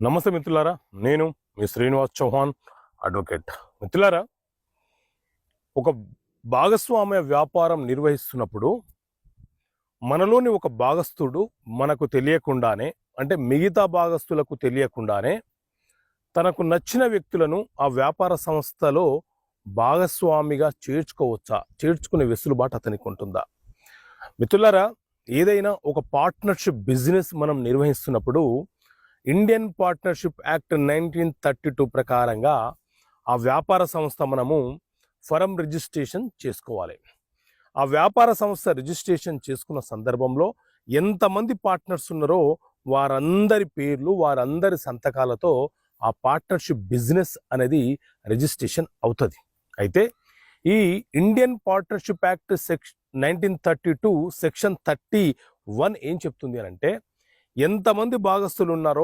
నమస్తే మిత్రులారా, నేను మీ శ్రీనివాస్ చౌహాన్ అడ్వకేట్. మిత్రులారా, ఒక భాగస్వామ్య వ్యాపారం నిర్వహిస్తున్నప్పుడు మనలోని ఒక భాగస్థుడు మనకు తెలియకుండానే, అంటే మిగతా భాగస్థులకు తెలియకుండానే తనకు నచ్చిన వ్యక్తులను ఆ వ్యాపార సంస్థలో భాగస్వామిగా చేర్చుకునే వెసులుబాటు అతనికి ఉంటుందా? మిత్రులారా, ఏదైనా ఒక పార్ట్నర్షిప్ బిజినెస్ మనం నిర్వహిస్తున్నప్పుడు ఇండియన్ పార్ట్నర్షిప్ యాక్ట్ 1932 ప్రకారంగా ఆ వ్యాపార సంస్థ మనము ఫరం రిజిస్ట్రేషన్ చేసుకోవాలి. ఆ వ్యాపార సంస్థ రిజిస్ట్రేషన్ చేసుకున్న సందర్భంలో ఎంతమంది పార్ట్నర్స్ ఉన్నారో వారందరి పేర్లు, వారందరి సంతకాలతో ఆ పార్ట్నర్షిప్ బిజినెస్ అనేది రిజిస్ట్రేషన్ అవుతుంది. అయితే ఈ ఇండియన్ పార్ట్నర్షిప్ యాక్ట్ 1932 సెక్షన్ 31 ఏం చెప్తుంది అని అంటే, ఎంతమంది భాగస్తులు ఉన్నారో